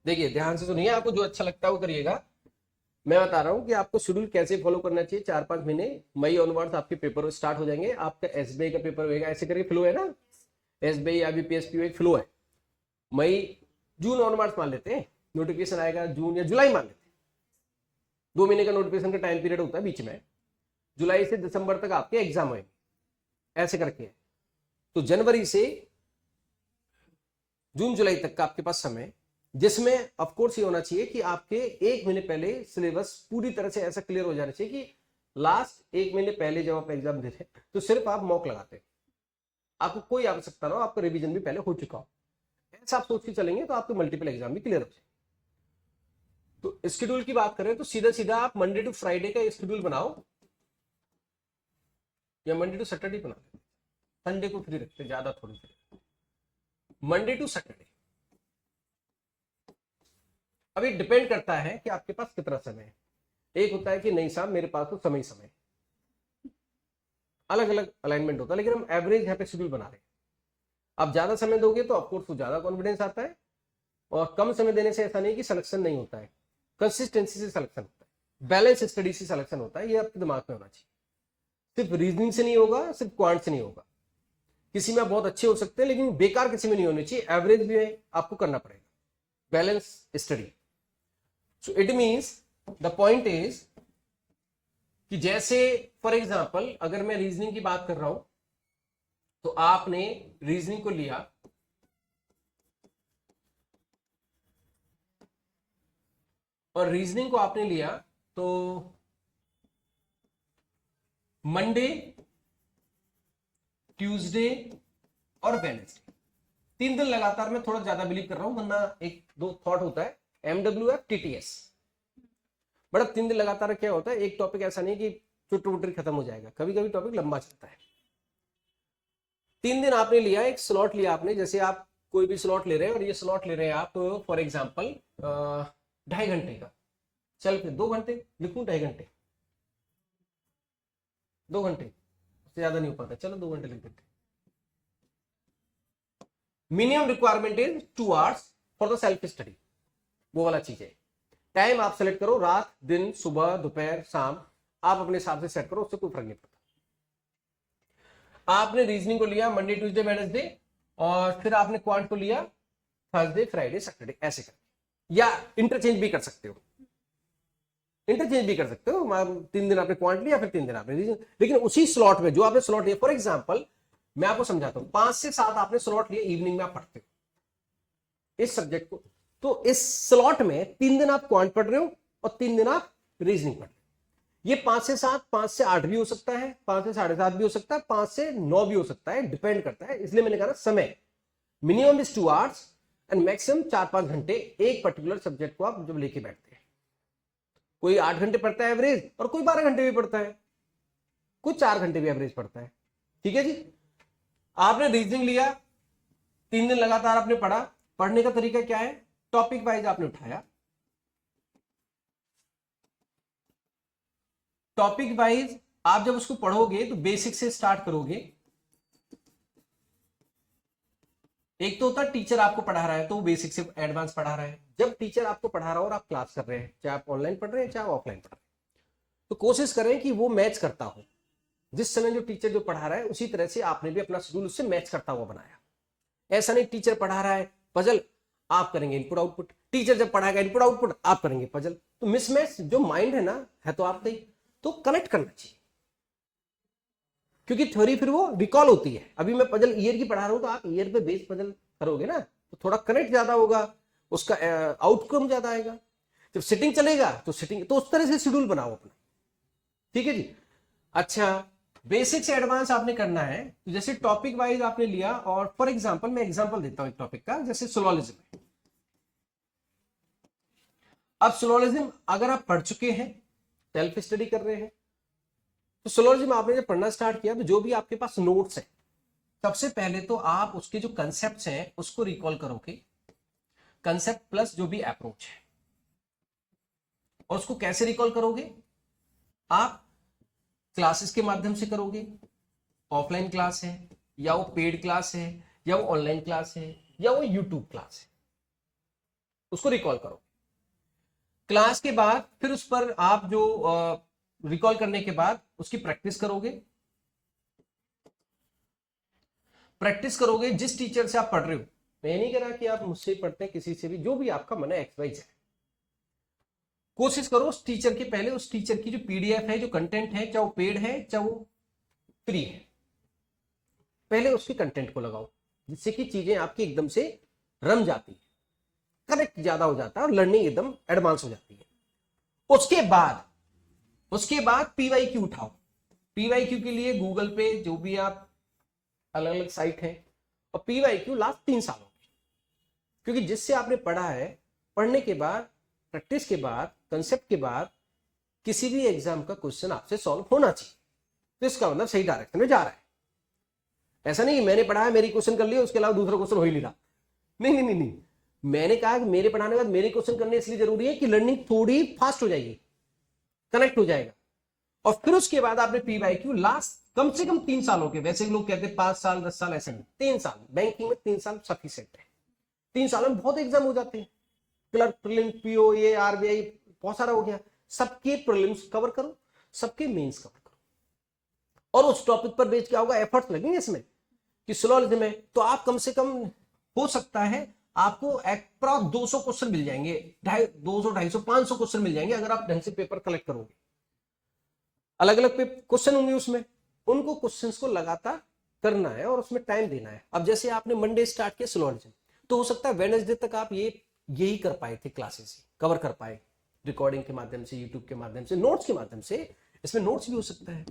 देखिए ध्यान से सुनिए, आपको जो अच्छा लगता है वो करिएगा। मैं बता रहा हूँ कि आपको शेड्यूल कैसे फॉलो करना चाहिए। 4-5 महीने मई ऑनवर्ड्स आपके पेपर स्टार्ट हो जाएंगे। आपका एसबीआई का पेपर होगा, ऐसे करके फ्लो है ना, एसबीआई आईबीपीएस पीओ एक फ्लो है। मई जून ऑनवर्ड्स मान लेते हैं, नोटिफिकेशन आएगा जून या जुलाई मान लेते हैं। 2 महीने का नोटिफिकेशन का टाइम पीरियड होता है बीच में। जुलाई से दिसंबर तक आपके एग्जाम होंगे, ऐसे करके। तो जनवरी से जून जुलाई तक का आपके पास समय, जिसमें ऑफ कोर्स ये होना चाहिए कि आपके 1 महीने पहले सिलेबस पूरी तरह से ऐसा क्लियर हो जाना चाहिए कि लास्ट 1 महीने पहले जब आप एग्जाम देते हैं तो सिर्फ आप मॉक लगाते हैं, आपको कोई आवश्यकता ना हो, आपका रिवीजन भी पहले हो चुका हो। ऐसा आप सोच के चलेंगे तो आपके मल्टीपल एग्जाम भी क्लियर हो जाए। तो स्केड्यूल की बात करें तो सीधा सीधा आप मंडे टू फ्राइडे का स्केड्यूल बनाओ, या मंडे टू सैटरडे बना लेते, संडे को फ्री रखते, ज्यादा थोड़ी फ्री, मंडे टू सैटरडे। अभी डिपेंड करता है कि आपके पास कितना समय है। एक होता है कि नहीं साहब मेरे पास तो समय समय, अलग अलग अलाइनमेंट होता है, लेकिन हम एवरेज यहाँ पे शेड्यूल बना रहे हैं। आप ज्यादा समय दोगे तो ऑफकोर्स तो ज्यादा कॉन्फिडेंस आता है, और कम समय देने से ऐसा नहीं कि सिलेक्शन नहीं होता है, कंसिस्टेंसी से सिलेक्शन होता है, बैलेंस स्टडी से सिलेक्शन होता है। ये आपके दिमाग में होना चाहिए। सिर्फ रीजनिंग से नहीं होगा, सिर्फ क्वांट से नहीं होगा। किसी में आप बहुत अच्छे हो सकते हैं लेकिन बेकार किसी में नहीं होने चाहिए, एवरेज भी आपको करना पड़ेगा, balance study. So it means the point is कि जैसे फॉर एग्जाम्पल अगर मैं रीजनिंग की बात कर रहा हूं तो आपने रीजनिंग को लिया, और रीजनिंग को आपने लिया तो मंडे, ट्यूसडे और वेडनेसडे, 3 दिन लगातार। मैं थोड़ा ज्यादा बिलीव कर रहा हूं, वरना एक दो थॉट होता है MWF TTS, बड़ा 3 दिन लगातार क्या होता है, एक टॉपिक ऐसा नहीं कि चुटपुटी खत्म हो जाएगा, कभी कभी टॉपिक लंबा चलता है। 3 दिन आपने लिया, एक स्लॉट लिया आपने, जैसे आप कोई भी स्लॉट ले रहे हैं और ये स्लॉट ले रहे हैं आप फॉर एग्जाम्पल 2.5 घंटे का। चल फिर 2 घंटे लिखूं, 2.5 घंटे, 2 घंटे उससे ज्यादा नहीं हो पाता, चलो 2 घंटे लिख देते। Minimum requirement is 2 hours for the self study, वो वाला चीज है। टाइम आप सेलेक्ट करो, रात दिन सुबह दोपहर शाम, आप अपने हिसाब से सेट करो, उससे कोई फर्क नहीं पड़ता। आपने रीजनिंग को लिया मंडे ट्यूसडे वेडनेसडे, और फिर आपने क्वांट को लिया थर्सडे फ्राइडे सैटरडे, ऐसे करके, या इंटरचेंज भी कर सकते हो, इंटरचेंज भी कर सकते हो। 3 दिन आपने क्वांट लिया, फिर 3 दिन आपने रीजन, लेकिन उसी स्लॉट में जो आपने स्लॉट लिया। फॉर एग्जाम्पल मैं आपको समझाता हूं, 5 से 7 आपने स्लॉट लिया, इवनिंग में आप पढ़ते हो इस सब्जेक्ट को, तो इस स्लॉट में 3 दिन आप क्वांट पढ़ रहे हो और 3 दिन आप रीजनिंग पढ़ रहे हो। ये 5 से 7, 5 से 8 भी हो सकता है, 5 से 7.5 भी हो सकता है, 5 से 9 भी हो सकता है, डिपेंड करता है। इसलिए मैंने कहा समय minimum is 2 hours and maximum 4-5 घंटे एक पर्टिकुलर सब्जेक्ट को आप जब लेके बैठते हैं। कोई 8 घंटे पढ़ता है एवरेज, और कोई 12 घंटे भी पढ़ता है, कोई 4 घंटे भी एवरेज पढ़ता है। ठीक है जी। आपने रीजनिंग लिया, 3 दिन लगातार आपने पढ़ा। पढ़ने का तरीका क्या है, टॉपिक वाइज आपने उठाया, टॉपिक वाइज आप जब उसको पढ़ोगे तो बेसिक से स्टार्ट करोगे। एक तो होता है टीचर आपको पढ़ा रहा है तो वो बेसिक से एडवांस पढ़ा रहा है। जब टीचर आपको पढ़ा रहा हो और आप क्लास कर रहे हैं, चाहे आप ऑनलाइन पढ़ रहे हैं चाहे ऑफलाइन पढ़ रहे हैं, तो कोशिश करें कि वो मैच करता हो। जिस समय जो टीचर जो पढ़ा रहा है उसी तरह से आपने भी अपना शेड्यूल उससे मैच करता हुआ बनाया। ऐसा नहीं टीचर पढ़ा रहा है पजल, आप करेंगे इनपुट आउटपुट, टीचर जब पढ़ाएगा इनपुट आउटपुट, आप करेंगे पजल, तो मिसमैच जो माइंड है ना, है तो आपका ही। तो कनेक्ट करना चाहिए, क्योंकि थ्योरी फिर वो रिकॉल होती है। अभी मैं पजल ईयर की पढ़ा रहा हूं तो आप ईयर पे बेस पजल करोगे ना, तो थोड़ा कनेक्ट ज्यादा होगा, उसका आउटकम ज्यादा आएगा। जब सिटिंग चलेगा तो सिटिंग, तो उस तरह से शेड्यूल बनाओ अपना। ठीक है जी। अच्छा, बेसिक से एडवांस आपने करना है, तो जैसे टॉपिक वाइज आपने लिया, और फॉर एग्जांपल मैं एग्जांपल देता हूं एक टॉपिक का, जैसे सिलोजिज्म। अब सिलोजिज्म अगर आप पढ़ चुके हैं, सेल्फ स्टडी कर रहे हैं, तो सिलोजिज्म आपने जब पढ़ना स्टार्ट किया तो जो भी आपके पास नोट्स है, सबसे पहले तो आप उसके जो कंसेप्ट हैं उसको रिकॉल करोगे, कंसेप्ट प्लस जो भी अप्रोच है। और उसको कैसे रिकॉल करोगे, आप क्लासेस के माध्यम से करोगे, ऑफलाइन क्लास है या वो पेड क्लास है या वो ऑनलाइन क्लास है या वो यूट्यूब क्लास है, उसको रिकॉल करो। क्लास के बाद फिर उस पर आप जो रिकॉल करने के बाद उसकी प्रैक्टिस करोगे। प्रैक्टिस करोगे जिस टीचर से आप पढ़ रहे हो। मैं नहीं कह रहा कि आप मुझसे पढ़ते हैं, किसी से भी, जो भी आपका मन है, एक्सरसाइज है, कोशिश करो उस टीचर के पहले उस टीचर की जो पीडीएफ है, जो कंटेंट है, चाहे वो पेड है चाहे वो फ्री है, पहले उसके कंटेंट को लगाओ, जिससे कि चीजें आपकी एकदम से रम जाती है, कनेक्ट ज्यादा हो जाता है और लर्निंग एकदम एडवांस हो जाती है। उसके बाद पीवाईक्यू उठाओ। पीवाईक्यू के लिए गूगल पे जो भी आप अलग अलग साइट है, और पीवाईक्यू लास्ट 3 सालों की, क्योंकि जिससे आपने पढ़ा है, पढ़ने के बाद, प्रैक्टिस के बाद, कंसेप्ट के बाद किसी भी एग्जाम का क्वेश्चन आपसे सॉल्व होना चाहिए, तो इसका मतलब सही डायरेक्शन में जा रहा है। ऐसा नहीं मैंने पढ़ा है, मेरी क्वेश्चन कर लिया, उसके अलावा दूसरा क्वेश्चन हो ही नहीं रहा। नहीं नहीं नहीं नहीं, मैंने कहा कि मेरे पढ़ाने के बाद मेरे क्वेश्चन करने इसलिए जरूरी है कि लर्निंग थोड़ी फास्ट हो जाएगी, कनेक्ट हो जाएगा। और फिर उसके बाद आपने पीवाईक्यू लास्ट कम से कम 3 सालों के, वैसे लोग कहते हैं 5 साल 10 साल, ऐसे नहीं, 3 साल, बैंकिंग में 3 साल सफिशिएंट है। 3 साल में बहुत एग्जाम हो जाते हैं, क्लर्क, प्रीलिम, पीओ, ये आरबीआई, बहुत सारा हो गया। सबके प्रीलिम्स कवर करो, सबके मेंस कवर करो, और उस टॉपिक पर बेच क्या होगा, एफर्ट्स लगेंगे इसमें कि सिलोजिज्म है, तो आप कम से कम हो सकता है आपको अप्रॉक्स 200 क्वेश्चन मिल जाएंगे, 200, 250, 500 क्वेश्चन मिल जाएंगे अगर आप ढंग से पेपर कलेक्ट करोगे। अलग अलग क्वेश्चन होंगे उसमें, उनको क्वेश्चंस को लगातार करना है और उसमें टाइम देना है। अब जैसे आपने मंडे स्टार्ट किया सिलोजिज्म, तो हो सकता है वेडनेसडे तक आप यही कर पाए थे, क्लासेस कवर कर पाए, रिकॉर्डिंग के माध्यम से, यूट्यूब के माध्यम से, नोट्स के माध्यम से। इसमें नोट्स भी हो सकता है,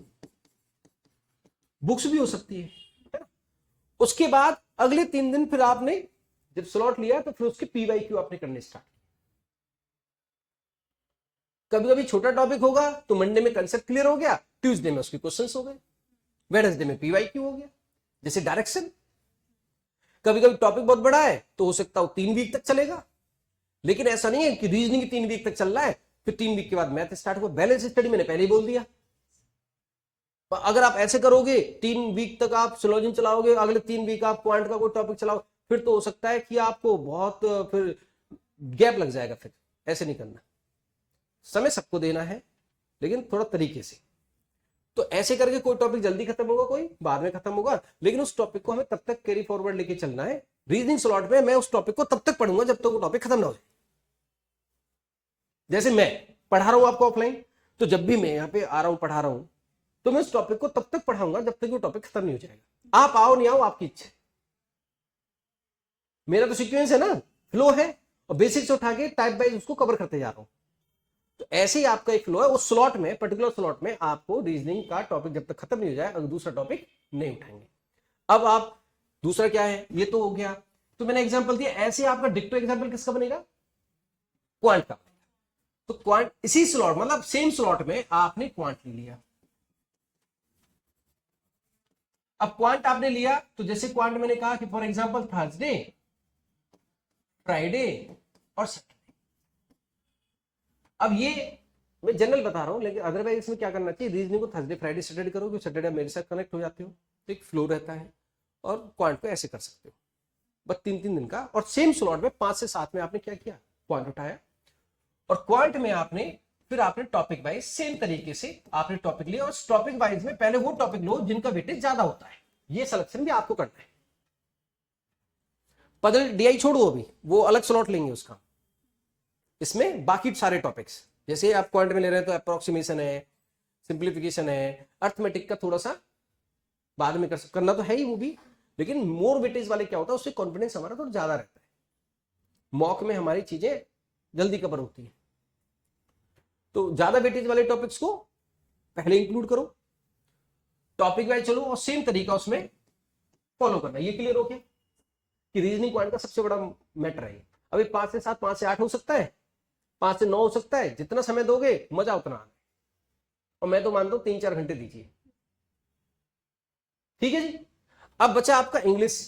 बुक्स भी हो सकती है ना? उसके बाद अगले 3 दिन फिर आपने जब स्लॉट लिया तो फिर उसके पीवाईक्यू आपने करने स्टार्ट किया। कभी कभी छोटा टॉपिक होगा तो मंडे में कंसेप्ट क्लियर हो गया, ट्यूसडे में उसके क्वेश्चंस हो गए, वेडनेसडे में पीवाईक्यू हो गया। जैसे डायरेक्शन, कभी कभी टॉपिक बहुत बड़ा है तो हो सकता है 3 वीक तक चलेगा, लेकिन ऐसा नहीं है कि रीजनिंग 3 वीक तक चल रहा है, फिर 3 वीक के बाद मैथ स्टार्ट हुआ। बैलेंस स्टडी मैंने पहले ही बोल दिया। अगर आप ऐसे करोगे, 3 वीक तक आप सिलोजिज्म चलाओगे, अगले 3 वीक आप क्वांट का कोई टॉपिक चलाओ, फिर तो हो सकता है कि आपको बहुत फिर गैप लग जाएगा। फिर ऐसे नहीं करना, समय सबको देना है, लेकिन थोड़ा तरीके से। तो ऐसे करके कोई टॉपिक जल्दी खत्म होगा, कोई बाद में खत्म होगा, लेकिन उस टॉपिक को हमें तब तक कैरी फॉरवर्ड लेके चलना है। रीजनिंग स्लॉट में मैं उस टॉपिक को तब तक पढ़ूंगा जब तक वो टॉपिक खत्म ना हो जाए। जैसे मैं पढ़ा रहा हूं आपको ऑफलाइन, तो जब भी मैं यहाँ पे आ रहा हूं, पढ़ा रहा हूं, तो मैं उस टॉपिक को तब तक पढ़ाऊंगा जब तक वो टॉपिक खत्म नहीं हो जाएगा। आप आओ नहीं आओ आपकी इच्छा, मेरा तो सीक्वेंस है ना, फ्लो है, और बेसिक से उठा के टाइप वाइज उसको कवर करते जा रहा हूं। तो ऐसे ही आपका एक फ्लो है, उस स्लॉट में, पर्टिकुलर स्लॉट में आपको रीजनिंग का टॉपिक जब तक खत्म नहीं हो जाए अगर दूसरा टॉपिक नहीं उठाएंगे। अब आप दूसरा क्या है, ये तो हो गया, तो मैंने एग्जांपल दिया। ऐसे आपका डिक्टो एग्जांपल किसका बनेगा, क्वांट का। तो क्वांट इसी स्लॉट, मतलब सेम स्लॉट में आपने क्वांट ले लिया। अब क्वांट आपने लिया तो जैसे क्वांट मैंने कहा कि फॉर एग्जांपल थर्सडे, फ्राइडे और सैटरडे। अब ये मैं जनरल बता रहा हूं, लेकिन अदरवाइज इसमें क्या करना चाहिए, रीजनिंग को थर्सडे, फ्राइडे, सैटरडे करो, क्योंकि सैटरडे मेरे साथ कनेक्ट हो जाते हो, तो एक फ्लो रहता है, और क्वांट को ऐसे कर सकते हो बस 3-3 दिन का। और सेम स्लॉट में 5 से 7 में आपने क्या किया, क्वांट उठाया, और क्वांट में आपने फिर आपने टॉपिक वाइज सेम तरीके से आपने टॉपिक लिया, और टॉपिक वाइज में पहले वो टॉपिक लो जिनका वेटेज ज्यादा होता है। ये सिलेक्शन भी आपको करना है। पजल डीआई छोड़ो, अभी वो अलग स्लॉट लेंगे उसका। इसमें बाकी सारे टॉपिक्स, जैसे आप क्वांट में ले रहे हैं तो अप्रोक्सीमेशन है, सिंप्लीफिकेशन है, अर्थमेटिक का थोड़ा सा बाद में करना तो है ही वो भी, लेकिन मोर वेटेज वाले क्या होता है, उससे कॉन्फिडेंस हमारा थोड़ा ज्यादा रहता है। मॉक में हमारी चीजें जल्दी कवर होती है, तो ज्यादा वेटेज वाले टॉपिक्स को पहले इंक्लूड करो, टॉपिक वाइज चलो, और सेम तरीका उसमें फॉलो करना। ये क्लियर हो गया कि रीजनिंग क्वांट का सबसे बड़ा मैटर है। अभी 5 से 7, 5 से 8 हो सकता है, 5 से 9 हो सकता है, जितना समय दोगे मजा उतना आना। और मैं तो मानता हूं 3-4 घंटे दीजिए, ठीक है जी। अब बचा आपका इंग्लिश।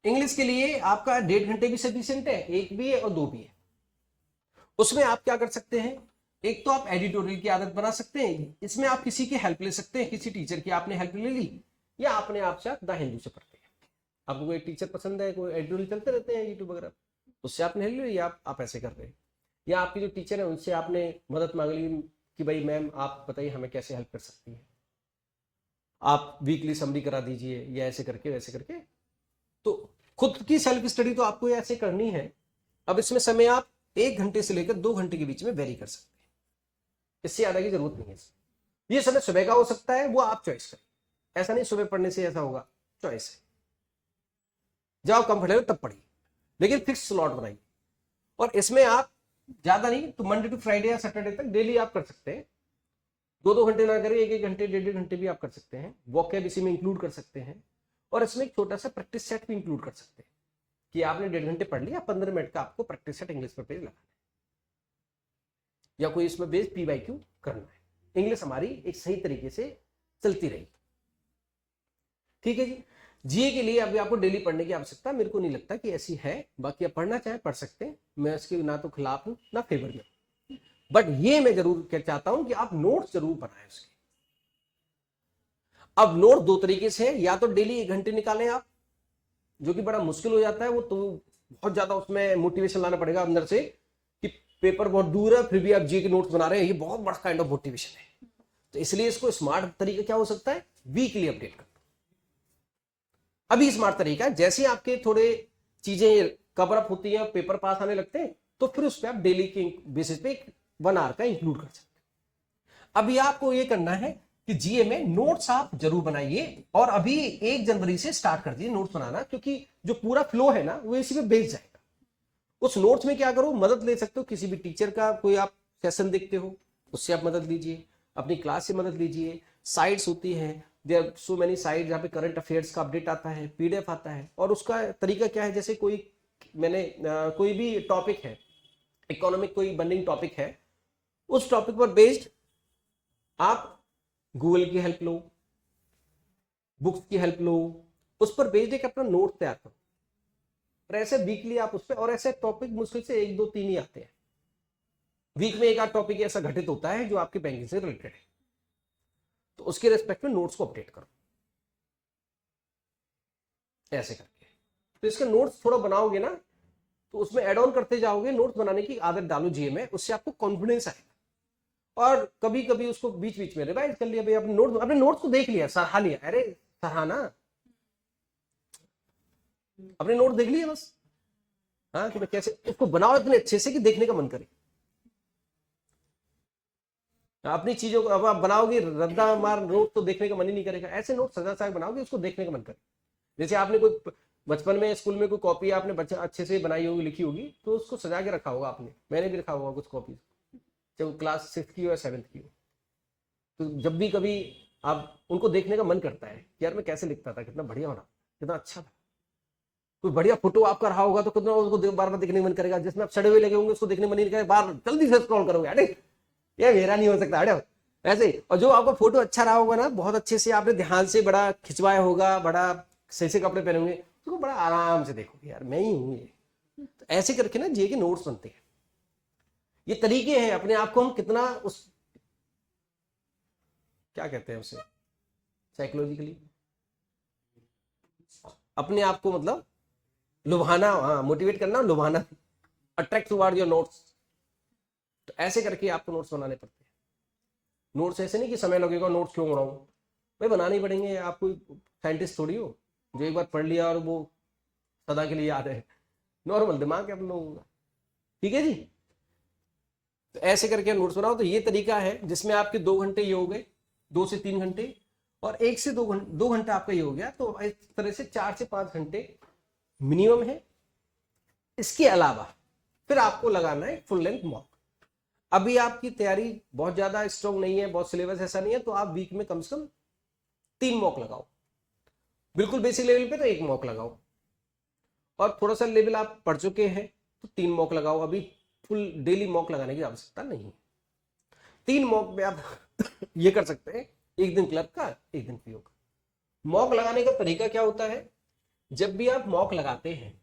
इंग्लिश के लिए आपका 1.5 घंटे भी सफिशिएंट है, 1 भी है और 2 भी है। उसमें आप क्या कर सकते हैं, एक तो आप एडिटोरियल की आदत बना सकते हैं, इसमें आप किसी की हेल्प ले सकते हैं, किसी टीचर की आपने हेल्प ले ली, या अपने आप से आप द हिंदू से पढ़ते हैं। आपको कोई टीचर पसंद है, कोई एडिटोरियल चलते रहते हैं यूट्यूब वगैरह, उससे आपने ले लिया, आप ऐसे कर रहे हैं। या आपकी जो टीचर है उनसे आपने मदद मांग ली कि भाई मैम आप बताइए हमें कैसे हेल्प कर सकती है, आप वीकली समरी करा दीजिए, या ऐसे करके वैसे करके। तो खुद की सेल्फ स्टडी तो आपको ऐसे करनी है। अब इसमें समय आप 1 घंटे से लेकर 2 घंटे के बीच में वेरी कर सकते हैं, इससे ज्यादा की जरूरत नहीं है। ये समय सुबह का हो सकता है, वो आप चॉइस करें। ऐसा नहीं सुबह पढ़ने से ऐसा होगा, चॉइस है, जब आप कंफर्टेबल तब पढ़िए, लेकिन फिक्स स्लॉट बनाइए। और इसमें आप ज्यादा नहीं तो मंडे टू फ्राइडे या सैटरडे तक डेली आप कर सकते हैं। 2-2 घंटे ना करें, 1-1 घंटे 1.5 घंटे भी आप कर सकते हैं। वॉकैब इसी में इंक्लूड कर सकते हैं। और इसमें एक छोटा सा प्रैक्टिस सेट भी इंक्लूड कर सकते हैं कि आपने 1.5 घंटे पढ़ लिया, 15 मिनट का आपको प्रैक्टिस सेट इंग्लिश पर पेज लगाना है, या कोई इसमें बेस PYQ करना है। इंग्लिश हमारी एक सही तरीके से चलती रही। ठीक है जी। जीए के लिए अभी आपको डेली पढ़ने की आवश्यकता मेरे को नहीं लगता कि ऐसी है। बाकी आप पढ़ना चाहे पढ़ सकते हैं, मैं इसके ना तो खिलाफ हूं ना फेवर में, बट ये मैं जरूर चाहता हूं कि आप नोट्स जरूर बनाएं उसके। अब नोट 2 तरीके से है, या तो डेली 1 घंटे निकालें आप, जो कि बड़ा मुश्किल हो जाता है, वो तो बहुत ज्यादा उसमें मोटिवेशन लाना पड़ेगा अंदर से कि पेपर बहुत दूर है फिर भी आप जीए के नोट्स बना रहे हैं, ये बहुत बड़ा काइंड ऑफ मोटिवेशन है। तो इसलिए इसको स्मार्ट तरीका क्या हो सकता है, वीकली अपडेट कर। अभी स्मार्ट तरीका है, जैसे आपके थोड़े चीजें कवर अप होती है, पेपर पास आने लगते हैं, तो फिर उस पर आप डेली के बेसिस पे 1 आवर का इंक्लूड कर सकते हैं। अभी आपको ये करना है कि जीए में नोट्स आप जरूर बनाइए, और अभी 1 जनवरी से स्टार्ट कर दीजिए नोट्स बनाना, क्योंकि जो पूरा फ्लो है ना वो इसी पे बेस जाएगा। उस नोट्स में क्या करो, मदद ले सकते हो किसी भी टीचर का, कोई आप सेशन देखते हो उससे आप मदद लीजिए, अपनी क्लास से मदद लीजिए। साइट्स होती है, there are so many site जहाँ पे करंट अफेयर्स का अपडेट आता है, PDF आता है। और उसका तरीका क्या है, जैसे कोई कोई भी टॉपिक है, इकोनॉमिक कोई बर्निंग टॉपिक है, उस टॉपिक पर बेस्ड आप गूगल की हेल्प लो, बुक्स की हेल्प लो, उस पर बेस्ड एक अपना नोट तैयार करो। और ऐसे वीकली आप उस पर, और ऐसे टॉपिक मुश्किल से 1, 2, 3 ही आते हैं। वीक में 1 आध टॉपिक ऐसा घटित होता है जो आपके बैंकिंग से रिलेटेड है, तो उसके रेस्पेक्ट में नोट्स को अपडेट करो ऐसे करके। तो इसके नोट्स थोड़ा बनाओगे ना, तो उसमें एड ऑन करते जाओगे, नोट्स बनाने की आदत डालो जीए में, उससे आपको कॉन्फिडेंस आएगा। और कभी कभी उसको बीच बीच में रिवाइज कर लिया, भाई अपने नोट्स को देख लिया, सराहा लिया, अरे सराहना, अपने नोट देख लिए बस, हाँ कि मैं कैसे उसको बनाओ इतने अच्छे से कि देखने का मन करे। अपनी चीजों को अब आप बनाओगे रद्दा मार नोट, तो देखने का मन ही नहीं करेगा। ऐसे नोट सजा सा बनाओगे उसको देखने का मन करे। जैसे आपने कोई बचपन में स्कूल में कोई कॉपी आपने बच्चा अच्छे से बनाई होगी, लिखी होगी, तो उसको सजा के रखा होगा आपने, मैंने भी रखा होगा कुछ कॉपी, चाहे वो क्लास 6th की हो या 7th की हो। तो जब भी कभी आप उनको देखने का मन करता है कि यार मैं कैसे लिखता था, कितना बढ़िया बना, कितना अच्छा था। कोई बढ़िया फोटो आपका रहा होगा तो कितना उसको बार बार देखने का मन करेगा। जिसमें आप सड़े हुए लगे होंगे उसको देखने का मन नहीं करेगा, बार जल्दी से स्क्रॉल करोगे, अरे ये मेरा नहीं हो सकता, अरे ऐसे। और जो आपका फोटो अच्छा रहा होगा ना, बहुत अच्छे से आपने ध्यान से बड़ा खिंचवाया होगा, बड़ा सही से कपड़े पहने होंगे, तो बड़ा आराम से देखोगे यार मैं ही हूं ये। तो ऐसे करके ना जीए के नोट्स बनते हैं। ये तरीके हैं अपने आप को हम कितना उस क्या कहते हैं उसे साइकोलॉजिकली अपने आप को मतलब लुभाना, हाँ मोटिवेट करना, लुभाना, अट्रैक्ट टुवर्ड योर नोट्स। तो ऐसे करके आपको नोट्स बनाने पड़ते हैं। नोट्स ऐसे नहीं कि समय लगेगा, नोट्स क्यों बनाऊं, भाई बनाने ही पड़ेंगे। आप कोई साइंटिस्ट थोड़ी हो जो एक बार पढ़ लिया और वो सदा के लिए याद है। नॉर्मल दिमाग है आप लोगों का, ठीक है जी। तो ऐसे करके नोट्स बनाओ। तो ये तरीका है जिसमें आपके 2 घंटे ये हो गए, 2 से 3 घंटे, और 1 से 2 घंटे आपका ये हो गया। तो इस तरह से 4 से 5 घंटे मिनिमम है। इसके अलावा फिर आपको लगाना है फुल लेंथ मॉक। अभी आपकी तैयारी बहुत ज्यादा स्ट्रॉन्ग नहीं है, बहुत सिलेबस ऐसा नहीं है, तो आप वीक में कम से कम 3 मॉक लगाओ। बिल्कुल बेसिक लेवल पे तो 1 मॉक लगाओ, और थोड़ा सा लेवल आप पढ़ चुके हैं तो 3 मॉक लगाओ। अभी फुल डेली मॉक लगाने की आवश्यकता नहीं है। 3 मॉक में आप ये कर सकते हैं, 1 दिन क्लर्क का, 1 दिन पीओ का। मॉक लगाने का तरीका क्या होता है, जब भी आप मॉक लगाते हैं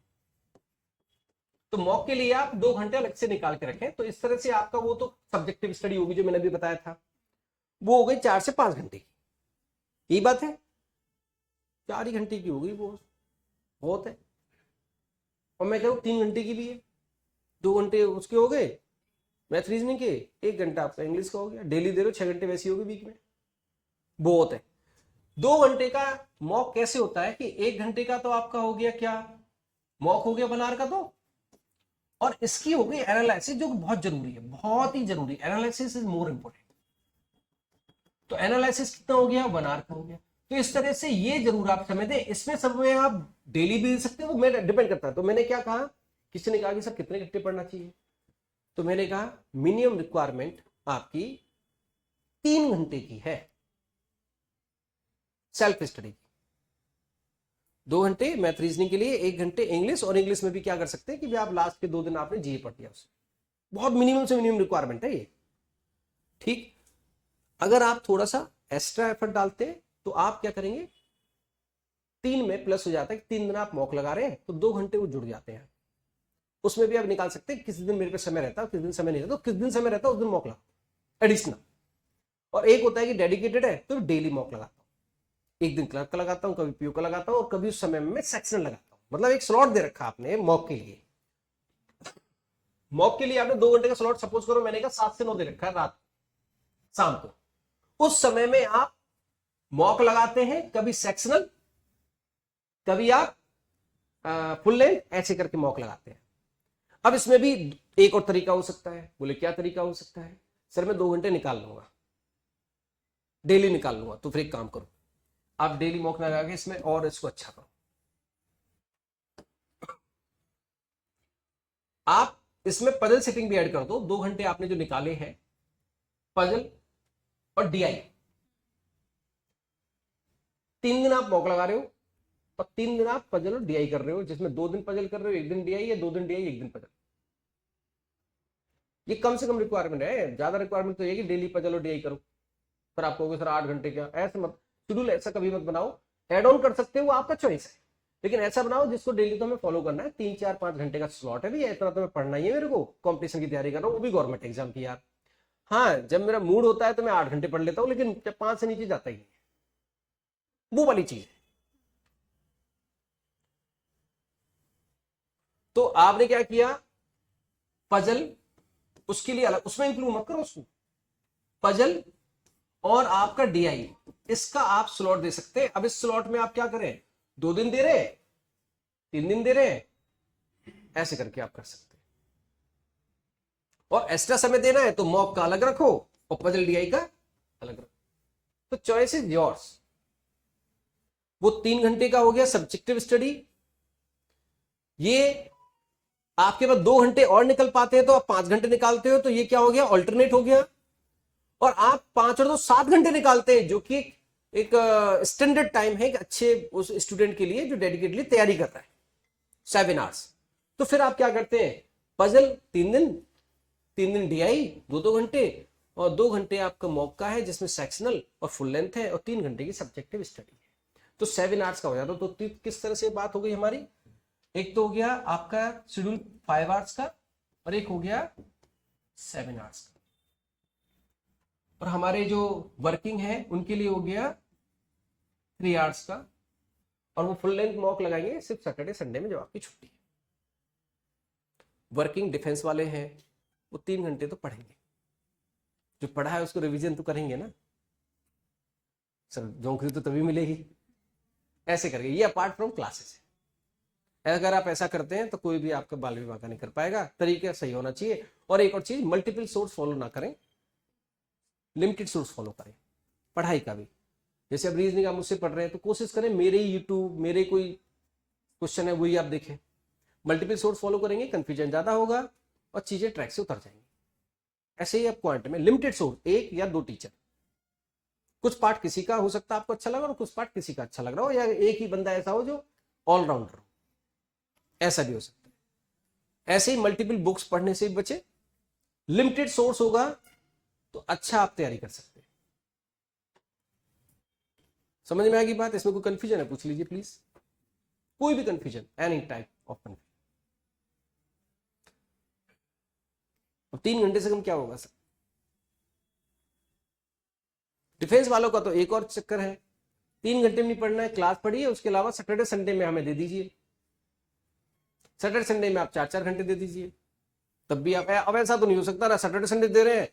तो मॉक के लिए आप 2 घंटे अलग से निकाल के रखें। तो इस तरह से आपका वो तो सब्जेक्टिव स्टडी होगी जो मैंने अभी बताया था, वो हो गई 4 से 5 घंटे की। यही बात है, 4 ही घंटे की होगी वो, बहुत है। और मैं कह रहा हूँ 3 घंटे की भी है, 2 घंटे उसके हो गए मैथ रीजनिंग के, 1 घंटा आपका इंग्लिश का हो गया। डेली दे रहे हो 6 घंटे वैसी होगी वीक में, बहुत है। 2 घंटे का मॉक कैसे होता है कि 1 घंटे का तो आपका हो गया क्या, मॉक हो गया 1 आवर का तो, और इसकी हो गई एनालिसिस, जो बहुत जरूरी है, बहुत ही जरूरी। Analysis is more important. तो एनालिसिस कितना हो गया, 1 आवर का हो गया। तो इस तरह से ये जरूर आप समझ दें। इसमें सब में आप डेली भी दे सकते हो, वो मेरा डिपेंड करता है। तो मैंने क्या कहा, किसी ने कहा कि सर कितने घंटे पढ़ना चाहिए, तो मैंने कहा मिनिमम रिक्वायरमेंट आपकी 3 घंटे की है सेल्फ स्टडी की। 2 घंटे मैथ रीजनिंग के लिए, 1 घंटे इंग्लिश, और इंग्लिश में भी क्या कर सकते हैं कि आप लास्ट के 2 दिन आपने जीए पढ़ लिया, उससे बहुत मिनिमम से मिनिमम रिक्वायरमेंट है ये। ठीक, अगर आप थोड़ा सा एक्स्ट्रा एफर्ट डालते हैं तो आप क्या करेंगे, 3 में प्लस हो जाता है कि 3 दिन आप मॉक लगा रहे हैं तो 2 घंटे वो जुड़ जाते हैं। उसमें भी आप निकाल सकते हैं किस दिन मेरे पे समय रहता है, किस दिन समय नहीं रहता, तो किस दिन समय रहता है उस दिन मॉक लगाओ एडिशनल। और एक होता है कि डेडिकेटेड है तो डेली मॉक लगाता हूं, एक दिन क्लर्क का लगाता हूं, कभी पीओ का लगाता हूं, और कभी उस समय में सेक्शनल लगाता हूं। मतलब एक स्लॉट दे रखा आपने मॉक के लिए। मॉक के लिए आपने 2 घंटे का स्लॉट सपोज करो मैंने कहा 7 से 9 दे रखा है रात शाम को, उस समय में आप मॉक लगाते हैं, कभी सेक्शनल कभी आप फुल लेंथ, ऐसे करके मॉक लगाते हैं। अब इसमें भी एक और तरीका हो सकता है। बोले क्या तरीका हो सकता है, सर मैं 2 घंटे निकाल लूंगा, डेली निकाल लूंगा। तो फिर एक काम करो, आप डेली मॉक लगा के इसमें और इसको अच्छा करो। आप इसमें पजल सेटिंग भी ऐड कर दो। 2 घंटे आपने जो निकाले हैं पजल और डीआई, 3 दिन आप मॉक लगा रहे हो और 3 दिन आप पजल और डीआई कर रहे हो, जिसमें 2 दिन पजल कर रहे हो, 1 दिन डीआई, या 2 दिन डीआई 1 दिन पजल। ये कम से कम रिक्वायरमेंट है। ज्यादा रिक्वायरमेंट तो ये कि डेली पजल और डीआई करो। फिर आप कहोगे सर 8 घंटे क्या, ऐसे मत, शेड्यूल ऐसा कभी मत बनाओ। एड ऑन कर सकते हो, वो आपका चॉइस है, लेकिन ऐसा बनाओ जिसको डेली तो हमें फॉलो करना है। 3 4 5 घंटे का स्लॉट है भैया, इतना तो मैं पढ़ना ही है मेरे को, कॉम्पिटिशन की तैयारी कर रहा हूँ, वो भी गवर्नमेंट एग्जाम की यार। हाँ, जब मेरा मूड होता है तो मैं 8 घंटे पढ़ लेता हूँ, लेकिन 5 से नीचे जाता ही नहीं, वो वाली चीज है। तो आपने क्या किया, पजल उसके लिए अलग, उसमें इंक्लूड मत करो उसको, पजल और आपका डीआई, इसका आप स्लॉट दे सकते हैं। अब इस स्लॉट में आप क्या करें, 2 दिन दे रहे, 3 दिन दे रहे, ऐसे करके आप कर सकते हैं। और एक्स्ट्रा समय देना है तो मॉक का अलग रखो और पजल डीआई का अलग रखो। तो चॉइस इज योर्स। वो 3 घंटे का हो गया सब्जेक्टिव स्टडी। ये आपके पास 2 घंटे और निकल पाते हैं तो आप 5 घंटे निकालते हो, तो ये क्या हो गया, ऑल्टरनेट हो गया। और आप 5 और 2 7 घंटे निकालते हैं, जो कि एक स्टैंडर्ड टाइम है एक अच्छे उस स्टूडेंट के लिए जो डेडिकेटली तैयारी कर रहा है, 7 आवर्स। तो फिर आप क्या करते हैं, पजल 3 दिन, 3 दिन डीआई 2 घंटे, और 2 घंटे आपका मॉक का है जिसमें सेक्शनल और फुल लेंथ है, और 3 घंटे की सब्जेक्टिव स्टडी है। तो 7 आवर्स का हो जाता। तो किस तरह से बात हो गई हमारी, एक तो हो गया आपका शेड्यूल 5 आवर्स का, और एक हो गया 7 आवर्स का। और हमारे जो वर्किंग है उनके लिए हो गया 3 आवर्स का, और वो फुल लेंथ मॉक लगाएंगे सिर्फ सैटरडे संडे में जब आपकी छुट्टी है। वर्किंग डिफेंस वाले हैं वो 3 घंटे तो पढ़ेंगे, जो पढ़ा है उसको रिवीजन तो करेंगे ना, सर नौकरी तो तभी मिलेगी। ऐसे करके ये अपार्ट फ्रॉम क्लासेस है। अगर आप ऐसा करते हैं तो कोई भी आपका बाल विवाह का नहीं कर पाएगा, तरीका सही होना चाहिए। और एक और चीज, मल्टीपल सोर्स फॉलो ना करें, लिमिटेड सोर्स फॉलो करें पढ़ाई का भी। जैसे अब रीजनिंग आप मुझसे पढ़ रहे हैं तो कोशिश करें मेरे यूट्यूब, मेरे कोई क्वेश्चन है वही आप देखें। मल्टीपल सोर्स फॉलो करेंगे कंफ्यूजन ज्यादा होगा और चीजें ट्रैक से उतर जाएंगी। ऐसे ही आप क्वांट में लिमिटेड सोर्स, 1 या 2 टीचर, कुछ पार्ट किसी का हो सकता है आपको अच्छा लग रहा हो, कुछ पार्ट किसी का अच्छा लग रहा हो, या एक ही बंदा ऐसा हो जो ऑलराउंडर हो, ऐसा भी हो सकता है। ऐसे ही मल्टीपल बुक्स पढ़ने से भी बचे, लिमिटेड सोर्स होगा तो अच्छा आप तैयारी कर सकते हैं। समझ में आ गई बात, इसमें कोई कंफ्यूजन है पूछ लीजिए प्लीज, कोई भी confusion, any type of confusion. अब 3 घंटे से कम क्या होगा सर, डिफेंस वालों का तो एक और चक्कर है, 3 घंटे में नहीं पढ़ना है, क्लास पढ़िए, उसके अलावा सैटरडे संडे में हमें दे दीजिए सैटरडे संडे में आप 4-4 घंटे दे दीजिए, तब भी आप, अब ऐसा तो नहीं हो सकता ना सैटरडे संडे दे रहे हैं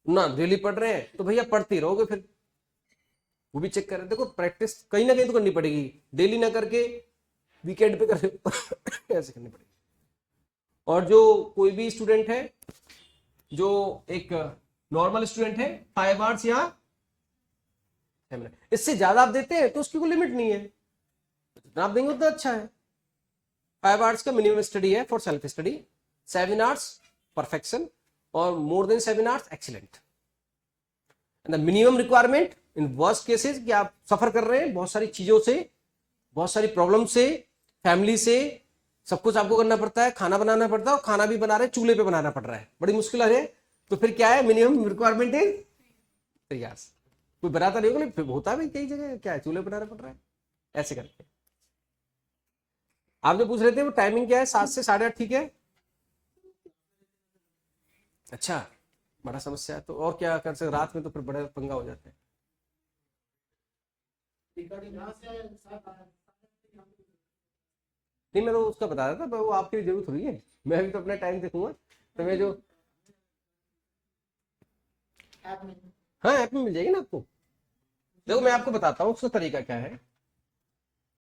ना डेली पढ़ रहे हैं, तो भैया पढ़ते रहोगे फिर, वो भी चेक करें। देखो प्रैक्टिस कहीं ना कहीं तो करनी पड़ेगी, डेली ना करके वीकेंड पे कर ऐसे करनी पड़ेगी। और जो कोई भी स्टूडेंट है, जो एक नॉर्मल स्टूडेंट है, 5 आवर्स या इससे ज्यादा आप देते हैं तो उसकी कोई लिमिट नहीं है, जितना आप देंगे उतना अच्छा है। 5 आवर्स का मिनिमम स्टडी है for self study, 7 hours perfection और more than 7 hours excellent. And the minimum requirement in worst cases कि आप सफर कर रहे हैं बहुत सारी चीजों से, बहुत सारी प्रॉब्लम से, फैमिली से, सब कुछ आपको करना पड़ता है, खाना बनाना पड़ता है, और खाना भी बना रहे चूल्हे पे बनाना पड़ रहा है, बड़ी मुश्किल है। तो फिर क्या है, मिनिमम रिक्वायरमेंट इज 3 आवर्स। कोई बनाता नहीं होगा, फिर होता है कई जगह क्या है, चूल्हे बनाना पड़ रहा है, ऐसे करके। आप जो पूछ रहे थे वो टाइमिंग क्या है, 7 से 8:30 ठीक है? अच्छा, बड़ा समस्या है तो और क्या कर सकते, रात में तो फिर बड़ा पंगा हो जाता है। नहीं, मैं तो उसका बता रहा था, वो आपकी जरूरत हुई है, मैं भी तो अपना टाइम देखूंगा। तो मैं जो हाँ ऐप में मिल जाएगी ना आपको। देखो मैं आपको बताता हूँ उसका तरीका क्या है।